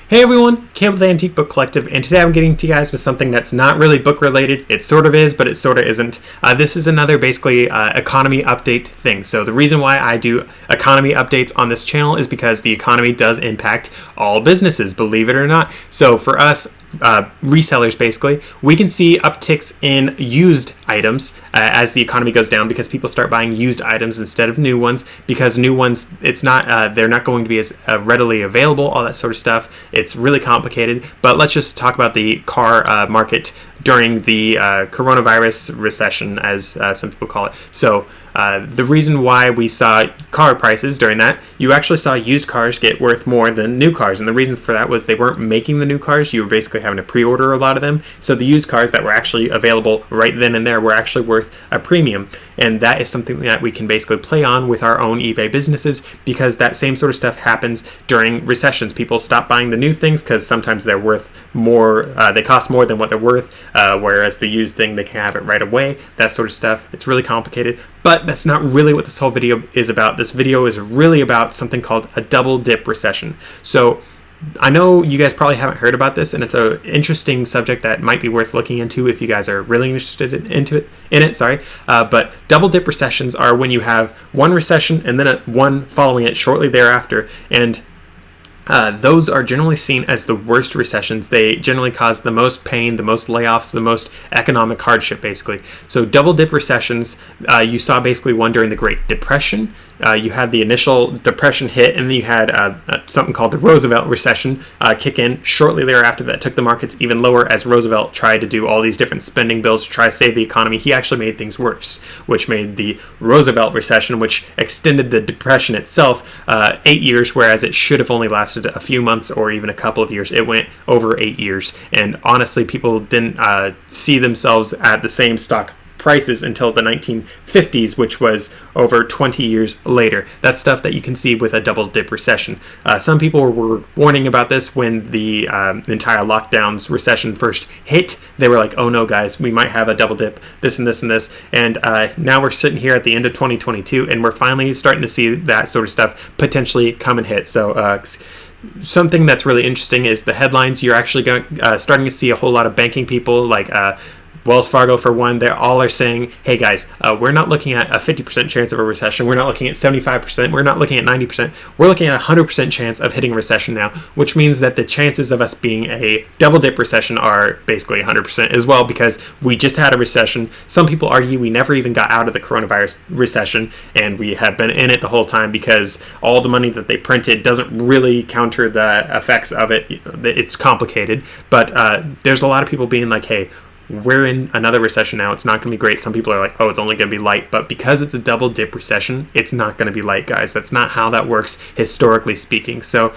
Hey everyone, Cam with the Antique Book Collective, and today I'm getting to you guys with something that's not really book related. It sort of is, but it sort of isn't. This is another basically economy update thing. So the reason why I do economy updates on this channel is because the economy does impact all businesses, believe it or not. So for us, resellers basically, we can see upticks in used items as the economy goes down because people start buying used items instead of new ones, because new ones, it's not they're not going to be as readily available, all that sort of stuff. It's really complicated, but let's just talk about the car market during the coronavirus recession, as some people call it. So the reason why we saw car prices during that, you actually saw used cars get worth more than new cars. And the reason for that was they weren't making the new cars. You were basically having to pre-order a lot of them. So the used cars that were actually available right then and there were actually worth a premium. And that is something that we can basically play on with our own eBay businesses, because that same sort of stuff happens during recessions. People stop buying the new things because sometimes they're worth more, they cost more than what they're worth, whereas the used thing, they can have it right away, that sort of stuff. It's really complicated, but that's not really what this whole video is about. This video is really about something called a double dip recession. So I know you guys probably haven't heard about this, and it's an interesting subject that might be worth looking into if you guys are really interested in it. But double dip recessions are when you have one recession and then one following it shortly thereafter, and those are generally seen as the worst recessions. They generally cause the most pain, the most layoffs, the most economic hardship, basically. So double dip recessions, you saw basically one during the Great Depression. You had the initial depression hit, and then you had something called the Roosevelt recession kick in shortly thereafter. That took the markets even lower as Roosevelt tried to do all these different spending bills to try to save the economy. He actually made things worse, which made the Roosevelt recession, which extended the depression itself 8 years, whereas it should have only lasted a few months or even a couple of years. It went over 8 years, and honestly, people didn't see themselves at the same stock prices until the 1950s, which was over 20 years later. That's stuff that you can see with a double dip recession. Some people were warning about this when the entire lockdowns recession first hit. They were like, oh no guys, we might have a double dip, this and this and this. And now we're sitting here at the end of 2022, and we're finally starting to see that sort of stuff potentially come and hit. So something that's really interesting is the headlines. You're actually starting to see a whole lot of banking people like Wells Fargo, for one, they all are saying, hey guys, we're not looking at a 50% chance of a recession. We're not looking at 75%. We're not looking at 90%. We're looking at a 100% chance of hitting a recession now, which means that the chances of us being a double dip recession are basically 100% as well, because we just had a recession. Some people argue we never even got out of the coronavirus recession, and we have been in it the whole time because all the money that they printed doesn't really counter the effects of it. It's complicated, but there's a lot of people being like, hey, we're in another recession now. It's not going to be great. Some people are like, oh, it's only going to be light. But because it's a double dip recession, it's not going to be light, guys. That's not how that works, historically speaking. So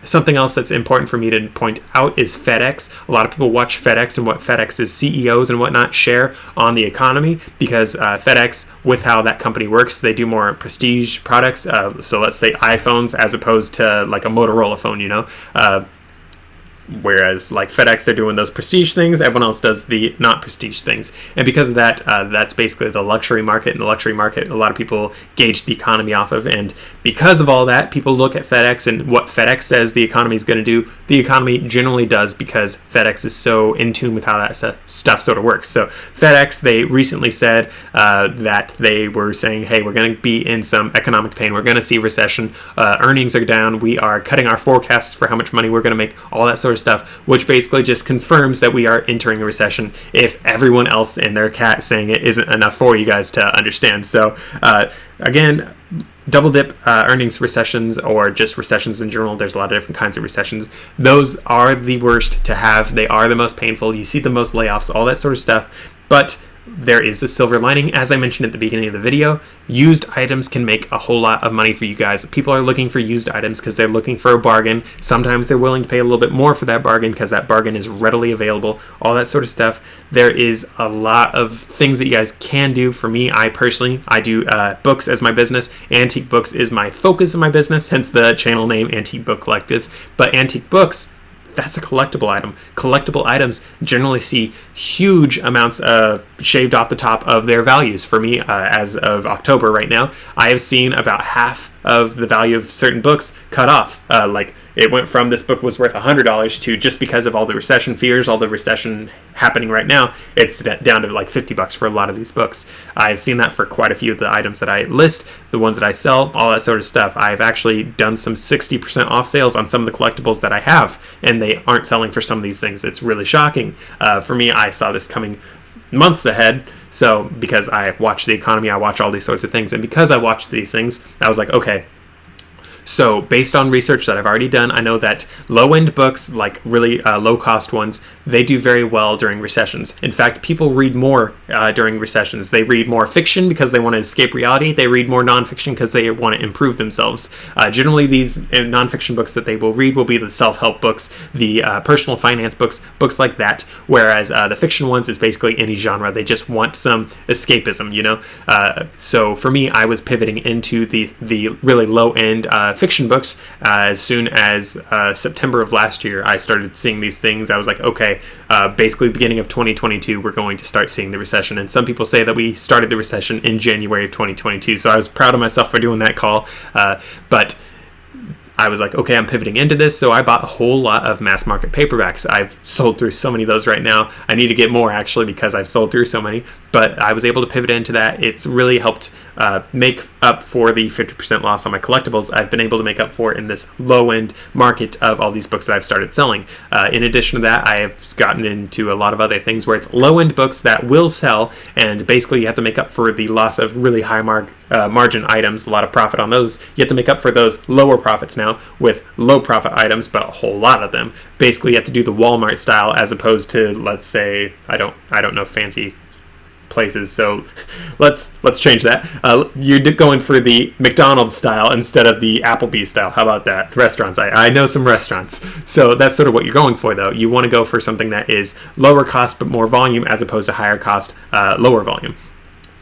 something else that's important for me to point out is FedEx. A lot of people watch FedEx and what FedEx's CEOs and whatnot share on the economy, because FedEx, with how that company works, they do more prestige products. So let's say iPhones as opposed to like a Motorola phone, you know. Whereas like FedEx, they're doing those prestige things, everyone else does the not prestige things. And because of that, that's basically the luxury market. And the luxury market, a lot of people gauge the economy off of. And because of all that, people look at FedEx and what FedEx says the economy is going to do. The economy generally does, because FedEx is so in tune with how that stuff sort of works. So FedEx, they recently said that they were saying, hey, we're going to be in some economic pain. We're going to see recession. Earnings are down. We are cutting our forecasts for how much money we're going to make, all that sort of stuff, which basically just confirms that we are entering a recession if everyone else and their cat saying it isn't enough for you guys to understand. So again, double dip earnings recessions, or just recessions in general, there's a lot of different kinds of recessions. Those are the worst to have. They are the most painful. You see the most layoffs, all that sort of stuff. But there is a silver lining. As I mentioned at the beginning of the video, used items can make a whole lot of money for you guys. People are looking for used items because they're looking for a bargain. Sometimes they're willing to pay a little bit more for that bargain because that bargain is readily available, all that sort of stuff. There is a lot of things that you guys can do. For me, I do books as my business. Antique books is my focus of my business, hence the channel name Antique Book Collective. But antique books, that's a collectible item. Collectible items generally see huge amounts shaved off the top of their values. For me, as of October right now, I have seen about half of the value of certain books cut off. Like it went from this book was worth $100 to, just because of all the recession fears, all the recession happening right now, it's down to like $50 for a lot of these books. I've seen that for quite a few of the items that I list, the ones that I sell, all that sort of stuff. I've actually done some 60% off sales on some of the collectibles that I have, and they aren't selling for some of these things. It's really shocking. For me, I saw this coming months ahead. So because I watch the economy, I watch all these sorts of things. And because I watch these things, I was like, okay, so based on research that I've already done, I know that low-end books, like really low-cost ones, they do very well during recessions. In fact, people read more during recessions. They read more fiction because they want to escape reality. They read more nonfiction because they want to improve themselves. Generally, these nonfiction books that they will read will be the self-help books, the personal finance books, books like that, whereas the fiction ones is basically any genre. They just want some escapism, you know? So for me, I was pivoting into the really low-end fiction books. As soon as September of last year, I started seeing these things. I was like, okay, basically beginning of 2022, we're going to start seeing the recession. And some people say that we started the recession in January of 2022. So I was proud of myself for doing that call. But I was like, okay, I'm pivoting into this. So I bought a whole lot of mass market paperbacks. I've sold through so many of those right now. I need to get more, actually, because I've sold through so many. But I was able to pivot into that. It's really helped make up for the 50% loss on my collectibles. I've been able to make up for it in this low-end market of all these books that I've started selling. In addition to that, I have gotten into a lot of other things where it's low-end books that will sell, and basically you have to make up for the loss of really high margin items, a lot of profit on those. You have to make up for those lower profits now with low profit items, but a whole lot of them. Basically, you have to do the Walmart style as opposed to, let's say, I don't know fancy places, so let's change that. You're going for the McDonald's style instead of the Applebee's style. How about that? Restaurants. I know some restaurants. So that's sort of what you're going for, though. You want to go for something that is lower cost but more volume as opposed to higher cost, lower volume.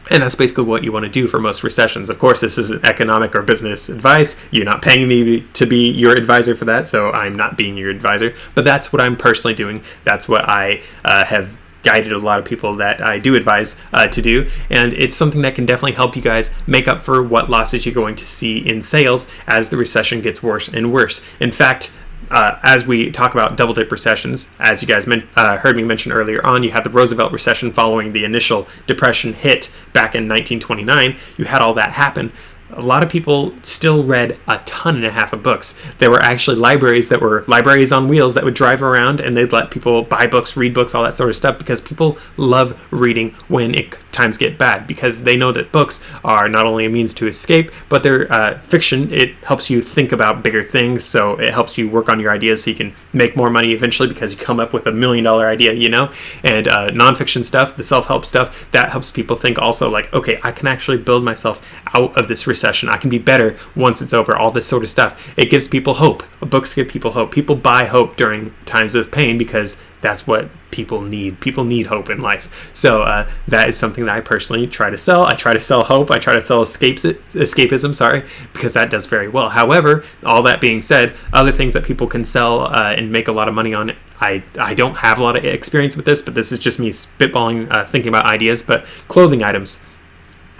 And that's basically what you want to do for most recessions. Of course, this isn't economic or business advice. You're not paying me to be your advisor for that, so I'm not being your advisor. But that's what I'm personally doing. That's what I have guided a lot of people that I do advise to do, and it's something that can definitely help you guys make up for what losses you're going to see in sales as the recession gets worse and worse. In fact, as we talk about double dip recessions, as you guys heard me mention earlier on, you had the Roosevelt recession following the initial depression hit back in 1929. You had all that happen. A lot of people still read a ton and a half of books. There were actually libraries that were libraries on wheels that would drive around, and they'd let people buy books, read books, all that sort of stuff, because people love reading when times get bad, because they know that books are not only a means to escape, but they're fiction. It helps you think about bigger things, so it helps you work on your ideas so you can make more money eventually because you come up with $1 million idea, you know? And nonfiction stuff, the self-help stuff, that helps people think also like, okay, I can actually build myself out of this recession. I can be better once it's over, all this sort of stuff. It gives people hope. Books give people hope. People buy hope during times of pain because that's what people need. People need hope in life. So that is something that I personally try to sell. I try to sell hope. I try to sell escapism, because that does very well. However, all that being said, other things that people can sell and make a lot of money on, I don't have a lot of experience with this, but this is just me spitballing, thinking about ideas, but clothing items.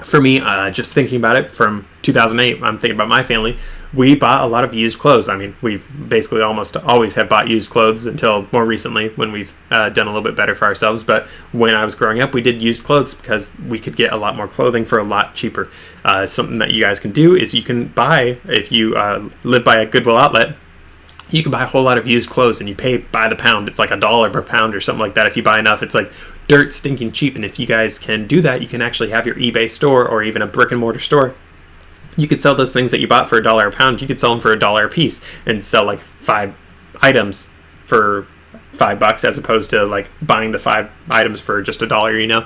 For me, just thinking about it from 2008, I'm thinking about my family. We bought a lot of used clothes. I mean, we've basically almost always have bought used clothes until more recently when we've done a little bit better for ourselves. But when I was growing up, we did used clothes because we could get a lot more clothing for a lot cheaper. Something that you guys can do is you can buy, if you live by a Goodwill outlet, you can buy a whole lot of used clothes and you pay by the pound. It's like $1 per pound or something like that. If you buy enough, it's like dirt stinking cheap. And if you guys can do that, you can actually have your eBay store or even a brick and mortar store. You could sell those things that you bought for $1 a pound. You could sell them for $1 a piece and sell like 5 items for $5 as opposed to like buying the 5 items for just $1, you know.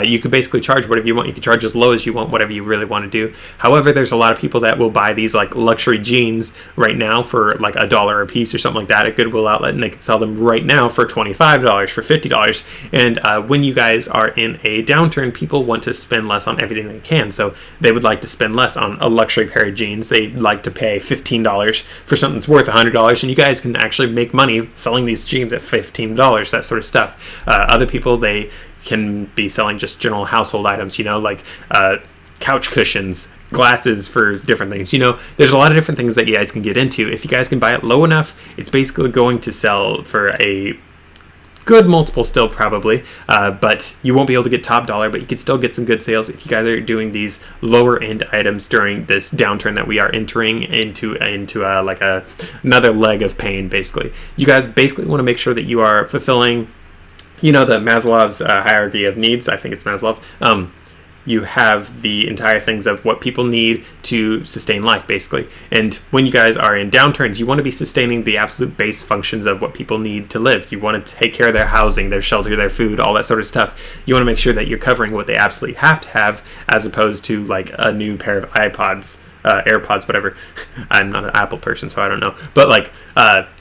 You could basically charge whatever you want. You can charge as low as you want, whatever you really want to do. However, there's a lot of people that will buy these like luxury jeans right now for like $1 a piece or something like that at Goodwill outlet, and they could sell them right now for $25, for $50. And when you guys are in a downturn, people want to spend less on everything they can, so they would like to spend less on a luxury pair of jeans. They'd like to pay $15 for something that's worth $100, and you guys can actually make money selling these jeans at $15, that sort of stuff. Other people, they can be selling just general household items, you know, like couch cushions, glasses for different things. There's a lot of different things that you guys can get into. If you guys can buy it low enough, it's basically going to sell for a good multiple still, probably, but you won't be able to get top dollar, but you can still get some good sales if you guys are doing these lower end items during this downturn that we are entering into like another leg of pain. Basically, you guys basically want to make sure that you are fulfilling, the Maslow's hierarchy of needs. I think it's Maslow. You have the entire things of what people need to sustain life, basically. And when you guys are in downturns, you want to be sustaining the absolute base functions of what people need to live. You want to take care of their housing, their shelter, their food, all that sort of stuff. You want to make sure that you're covering what they absolutely have to have, as opposed to like a new pair of AirPods, whatever. I'm not an Apple person, so I don't know. But like,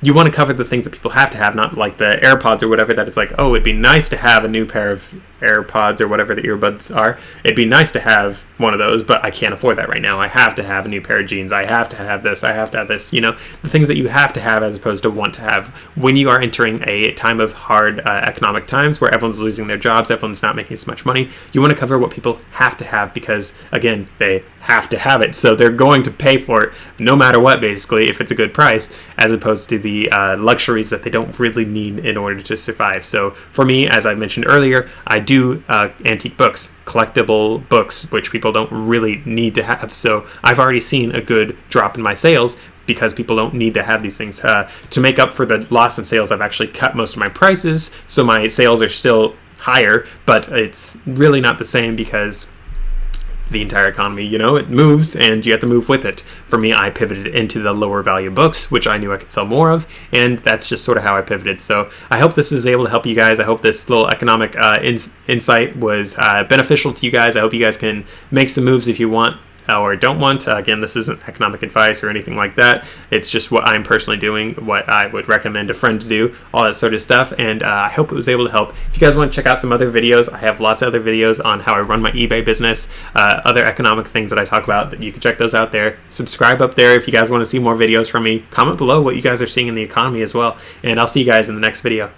you want to cover the things that people have to have, not like the AirPods or whatever that it's like, oh, it'd be nice to have a new pair of AirPods or whatever the earbuds are. It'd be nice to have one of those, but I can't afford that right now. I have to have a new pair of jeans. I have to have this. I have to have this. The things that you have to have as opposed to want to have. When you are entering a time of hard economic times where everyone's losing their jobs, everyone's not making as much money, you want to cover what people have to have because, again, they have to have it. So they're going to pay for it no matter what, basically, if it's a good price, as opposed to the luxuries that they don't really need in order to survive. So for me, as I mentioned earlier, I do antique books, collectible books, which people don't really need to have. So I've already seen a good drop in my sales because people don't need to have these things. To make up for the loss in sales, I've actually cut most of my prices, so my sales are still higher, but it's really not the same because the entire economy, it moves and you have to move with it. For me, I pivoted into the lower value books, which I knew I could sell more of, and that's just sort of how I pivoted. So I hope this is able to help you guys. I hope this little economic insight was beneficial to you guys. I hope you guys can make some moves if you want or don't want. Again, this isn't economic advice or anything like that. It's just what I'm personally doing, what I would recommend a friend to do, all that sort of stuff. And I hope it was able to help. If you guys want to check out some other videos, I have lots of other videos on how I run my eBay business, other economic things that I talk about. You can check those out there. Subscribe up there if you guys want to see more videos from me. Comment below what you guys are seeing in the economy as well. And I'll see you guys in the next video.